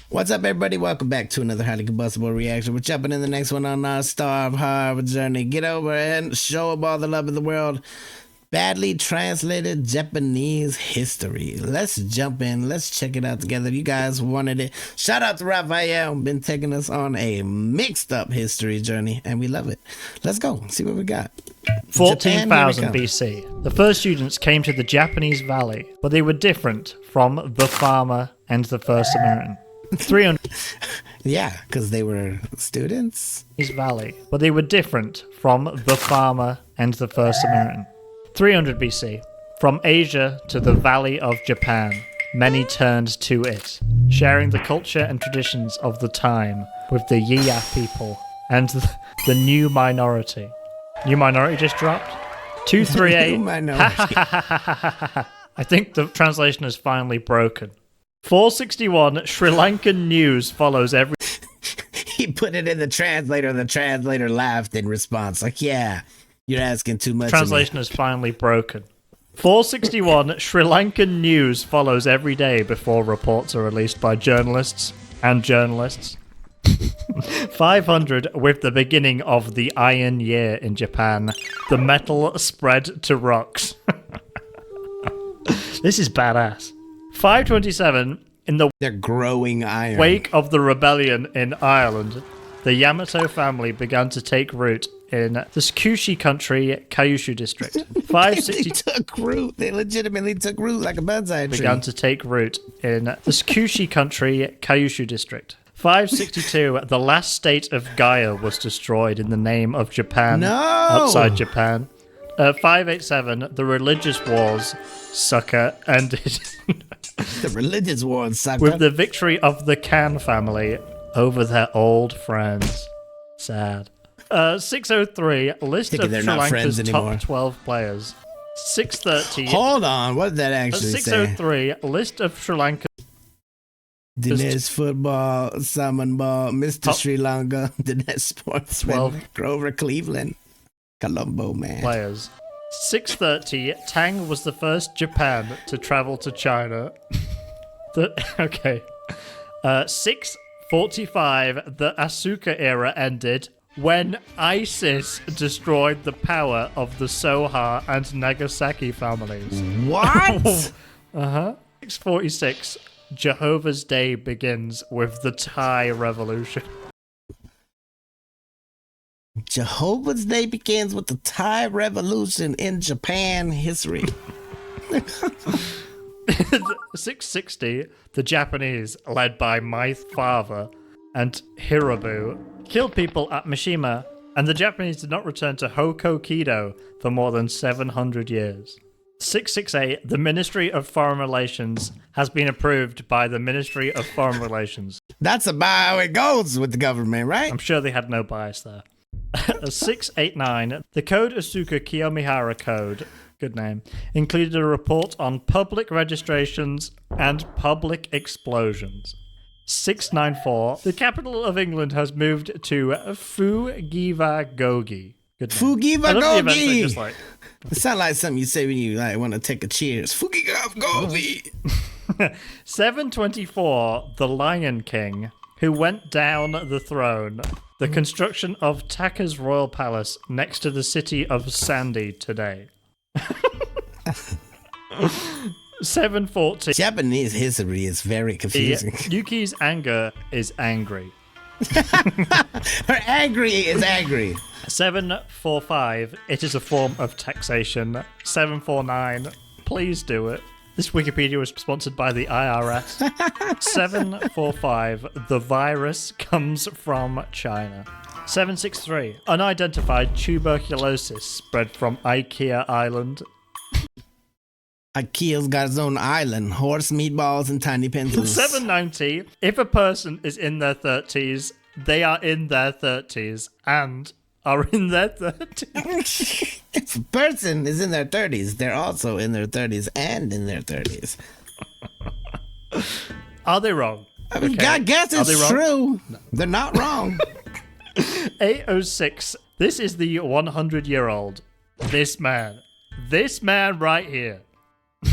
What's up, everybody? Welcome back to another highly combustible reaction. We're jumping in the next one on our Star of Horror journey. Get over and show up all the love of the world. Badly translated Japanese history. Let's jump in. Let's check it out together. You guys wanted it. Shout out to Raphael. Been taking us on a mixed up history journey, and we love it. Let's go. See what we got. 14,000 BC. The first students came to the Japanese valley, but they were different from the farmer and the first Samaritan. 300 Yeah, because they were students. Valley, but they were different from the farmer and the first Samaritan. 300 BC. From Asia to the Valley of Japan, many turned to it, sharing the culture and traditions of the time with the Yiya people and the new minority. New minority just dropped? 238. I think the translation is finally broken. 461, Sri Lankan news follows every... He put it in the translator laughed in response. Like, yeah, you're asking too much. Translation is finally broken. 461, Sri Lankan news follows every day before reports are released by journalists and journalists. 500, with the beginning of the Iron Year in Japan, the metal spread to rocks. This is badass. 527, in the They're growing iron. wake of the rebellion in Ireland, the Yamato family began to take root in the Kyushu country, Kyushu district. They 560 took root. They legitimately took root like a bonsai tree. began to take root in the Kyushu country, Kyushu district. 562, the last state of Gaia was destroyed in the name of Japan. No! Outside Japan. 587, the religious wars, sucker, ended. The religious war sucker. With the victory of the Khan family over their old friends. Sad. 603, list Thinking of they're Sri not friends Lanka's anymore. top 12 players. 630. Hold on, what did that actually say? 603, list of Sri Lanka. Dinesh Football, Salmon Ball, Mr. Top- Sri Lanka, Dinesh Sportsman, 12. Grover Cleveland, Colombo Man. Players. 630, Tang was the first Japan to travel to China. Okay. 645, the Asuka era ended when ISIS destroyed the power of the Soha and Nagasaki families. What? 646, Jehovah's Day begins with the Thai Revolution. Jehovah's Day begins with the Thai Revolution in Japan history. 660, the Japanese, led by my father and Hirobu, killed people at Mishima, and the Japanese did not return to Hokkaido for more than 700 years. 668, the Ministry of Foreign Relations has been approved by the Ministry of Foreign Relations. That's about how it goes with the government, right? I'm sure they had no bias there. 689, the Code Asuka Kiyomihara Code, good name, included a report on public registrations and public explosions. 694, the capital of England has moved to Fugivagogi. Good name. Fugivagogi! Just like, It sounds like something you say when you want to take a cheers. Fugivagogi! 724, the Lion King, who went down the throne. The construction of Taka's royal palace next to the city of Sandy today. 740. Japanese history is very confusing. Yuki's anger is angry. Her angry is angry. 745. It is a form of taxation. 749. Please do it. This Wikipedia was sponsored by the IRS. 745. The virus comes from China. 763. Unidentified tuberculosis spread from IKEA Island. IKEA's got its own island. Horse meatballs and tiny pencils. 790. If a person is in their 30s, they are in their 30s and are in their 30s. If a person is in their 30s, they're also in their 30s and in their 30s. Are they wrong? I mean, Okay. I guess Are they it's wrong? true. They're not wrong. 806. This is the 100-year-old. This man right here.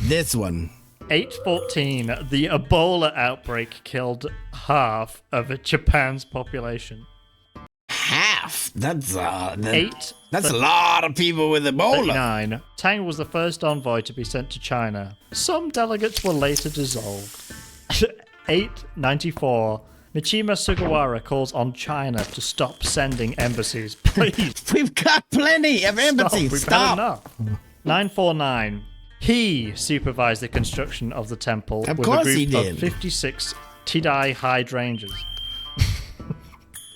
This one. 814, the Ebola outbreak killed half of Japan's population. Half? That's a That's lot of people with Ebola. 39. Tang was the first envoy to be sent to China. Some delegates were later dissolved. 894. Michima Sugawara calls on China to stop sending embassies. Please. We've got plenty of embassies. We've had enough. 949. He supervised the construction of the temple Of with course a he group did. of 56 Tidai hydrangeas.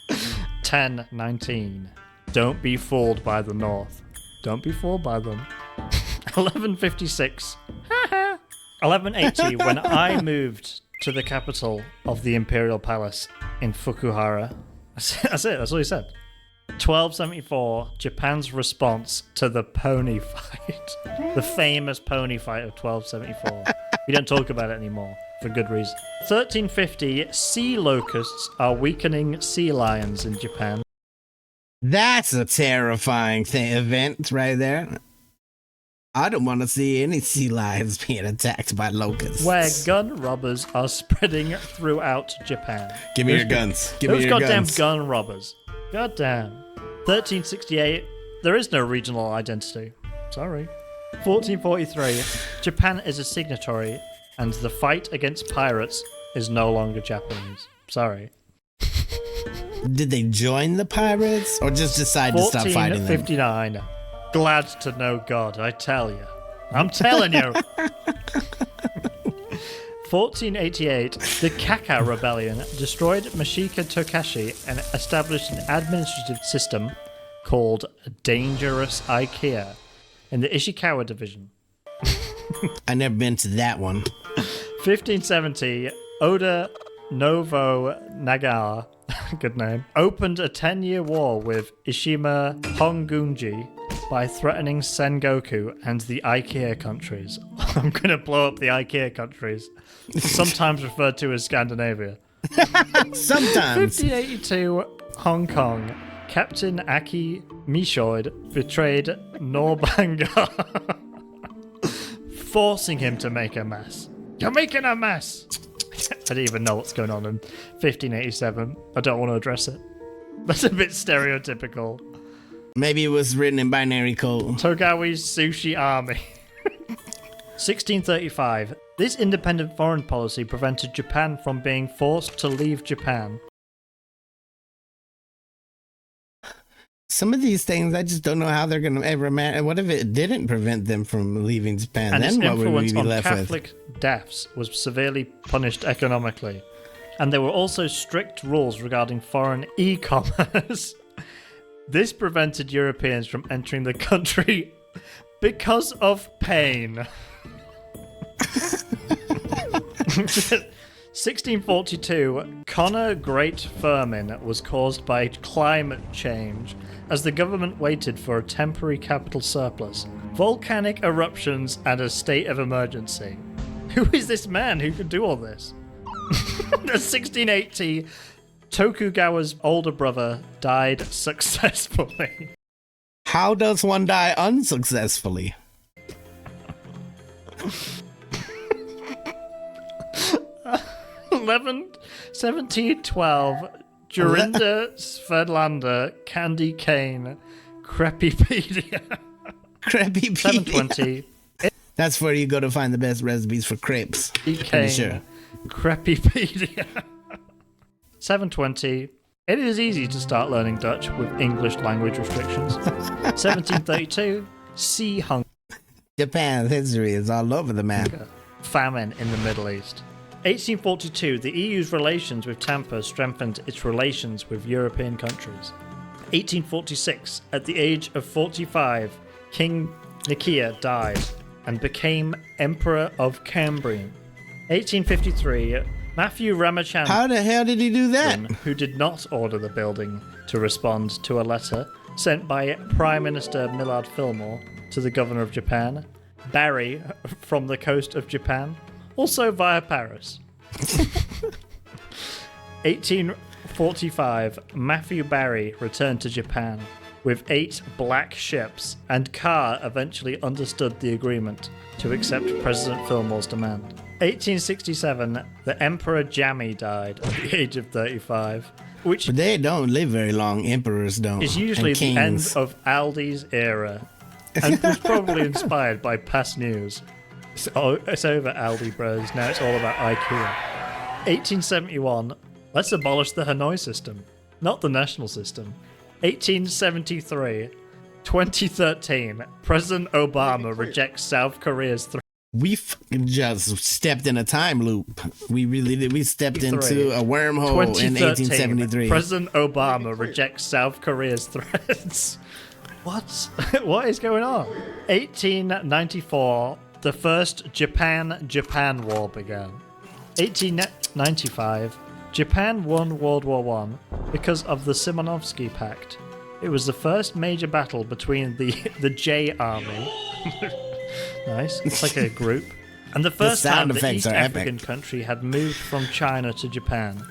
1019. Don't be fooled by the North. Don't be fooled by them. 1156. 1180. When I moved to the capital of the Imperial Palace in Fukuhara. That's it. That's all he said. 1274. Japan's response to the pony fight. The famous pony fight of 1274. We don't talk about it anymore for good reason. 1350. Sea locusts are weakening sea lions in Japan. That's a terrifying event right there. I don't want to see any sea lions being attacked by locusts. Where gun robbers are spreading throughout Japan. Give me your guns. Give me Those your goddamn guns. gun robbers. Goddamn. 1368. There is no regional identity. Sorry. 1443. Japan is a signatory, and the fight against pirates is no longer Japanese. Sorry. Did they join the pirates or just decide to stop fighting them? 1459. Glad to know God, I tell you. I'm telling you. 1488. The Kaka Rebellion destroyed Mashika Tokashi and established an administrative system called Dangerous IKEA in the Ishikawa division. I never been to that one. 1570. Oda Novo Nagara, good name, opened a 10-year war with Ishima Hongunji by threatening Sengoku and the IKEA countries. I'm going to blow up the IKEA countries, sometimes referred to as Scandinavia. Sometimes. 1582, Hong Kong. Captain Aki Mishoid betrayed Norbanga, forcing him to make a mess. You're making a mess! I didn't even know what's going on in 1587. I don't want to address it. That's a bit stereotypical. Maybe it was written in binary code. Togawa's Sushi Army. 1635. This independent foreign policy prevented Japan from being forced to leave Japan. Some of these things, I just don't know how they're going to ever matter. What if it didn't prevent them from leaving Japan? And Then its what would we influence be on left Catholic deaths was severely punished economically. And there were also strict rules regarding foreign e-commerce. This prevented Europeans from entering the country because of pain. 1642, Connor Great Famine was caused by climate change as the government waited for a temporary capital surplus, volcanic eruptions, and a state of emergency. Who is this man who could do all this? 1680, Tokugawa's older brother died successfully. How does one die unsuccessfully? 1712, Jorinda Svedlander, Candy Cane, Crepipedia. Crepipedia. 720, That's where you go to find the best recipes for crepes. Pretty sure. Crepipedia. 720, it is easy to start learning Dutch with English language restrictions. 1732, sea hunger. Japan's history is all over the map. Famine in the Middle East. 1842, the EU's relations with Tampa strengthened its relations with European countries. 1846, at the age of 45, King Nikia died and became Emperor of Cambrian. 1853, Matthew Ramachandran, How the hell did he do that? who did not order the building to respond to a letter sent by Prime Minister Millard Fillmore to the Governor of Japan, Barry from the coast of Japan, also via Paris. 1845, Matthew Barry returned to Japan with 8 black ships, and Carr eventually understood the agreement to accept President Fillmore's demand. 1867, the Emperor Jammy died at the age of 35, which But they don't live very long. Emperors don't. is usually And the end kings. of Aldi's era, and was probably inspired by past news. So it's over Aldi Bros, now it's all about IKEA. 1871, let's abolish the Hanoi system, not the national system. 1873, 2013, President Obama rejects South Korea's threat. We just stepped in a time loop. We really did. We stepped into a wormhole in 1873. President Obama rejects South Korea's threats. What? What is going on? 1894, the first Japan War began. 1895, Japan won World War I because of the Simonovsky Pact. It was the first major battle between the J Army. Nice. It's like a group. And the first time the East African country had moved from China to Japan.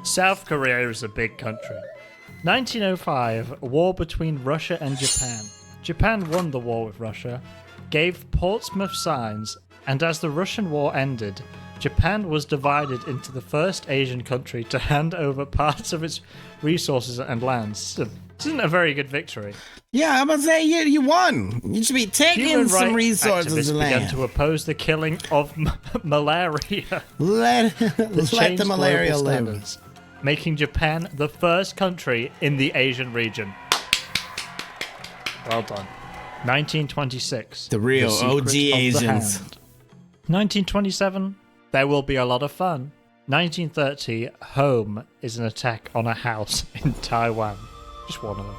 South Korea is a big country. 1905, war between Russia and Japan. Japan won the war with Russia, gave Portsmouth signs, and as the Russian war ended, Japan was divided into the first Asian country to hand over parts of its resources and lands. This isn't a very good victory. Yeah, I'm gonna say you won. You should be taking some resources and land. Began to oppose the killing of malaria. Let the malaria live. Making Japan the first country in the Asian region. Well done. 1926. The real OG Asians. 1927. There will be a lot of fun. 1930. Home is an attack on a house in Taiwan. Just one of them.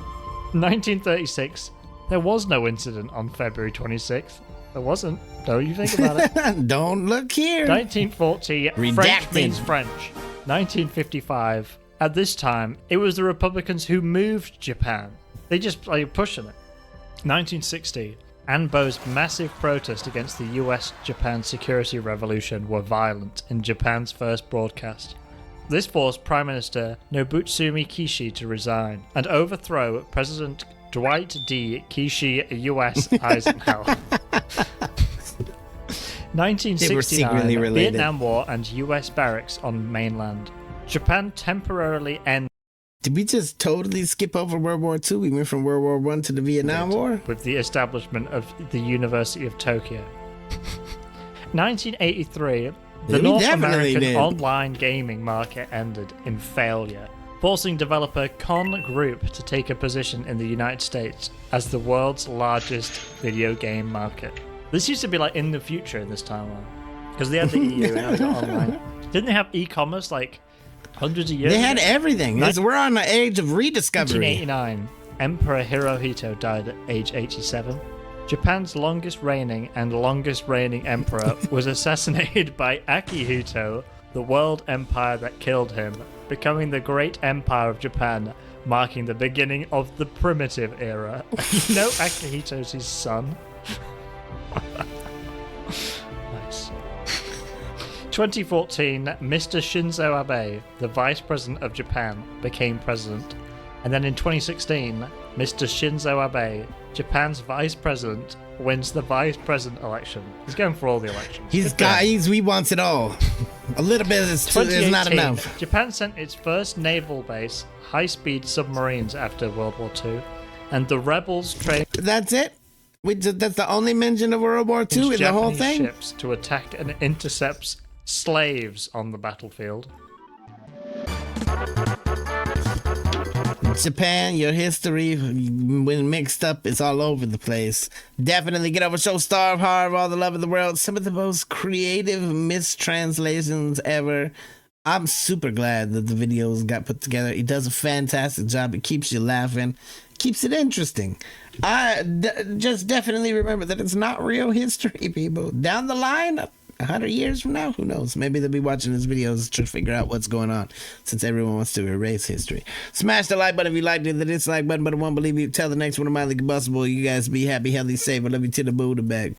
1936. There was no incident on February 26th. There wasn't. Don't you think about it? Don't look here. 1940. Redacted. French means French. 1955. At this time, it was the Republicans who moved Japan. They just pushing it. 1960. Anbo's massive protest against the US-Japan security revolution were violent in Japan's first broadcast. This forced Prime Minister Nobutsumi Kishi to resign and overthrow President Dwight D. Kishi U.S. Eisenhower. 1969, Vietnam War and U.S. barracks on mainland. Japan temporarily ended. Did we just totally skip over World War II? We went from World War I to the Vietnam War? With the establishment of the University of Tokyo. 1983, the North American online gaming market ended in failure, forcing developer Con Group to take a position in the United States as the world's largest video game market. This used to be like in the future in this timeline, because they had the EU and now they got online. Didn't they have e-commerce like hundreds of years They ago? had everything. We're on the age of rediscovery. 1989, Emperor Hirohito died at age 87. Japan's longest reigning emperor was assassinated by Akihito, the world empire that killed him, becoming the Great Empire of Japan, marking the beginning of the primitive era. You know Akihito's his son? Nice. 2014, Mr. Shinzo Abe, the Vice President of Japan, became president. And then in 2016, Mr. Shinzo Abe, Japan's Vice President, wins the Vice President election. He's going for all the elections. He wants it all. A little bit is not enough. Japan sent its first naval base, high-speed submarines after World War II, and the rebels trained. That's it? That's the only mention of World War II in the whole thing? Ships to attack and intercept slaves on the battlefield. Japan, your history, when mixed up, it's all over the place. Definitely get over Show Starve Hard, all the love of the world. Some of the most creative mistranslations ever. I'm super glad that the videos got put together. He does a fantastic job. It keeps you laughing, keeps it interesting. Just definitely remember that it's not real history, people. Down the line, 100 years from now, who knows? Maybe they'll be watching these videos to figure out what's going on, since everyone wants to erase history. Smash the like button if you liked it, the dislike button, but I won't believe you. Tell the next one of my Combustible. You guys be happy, healthy, safe. I love you to the moon and back.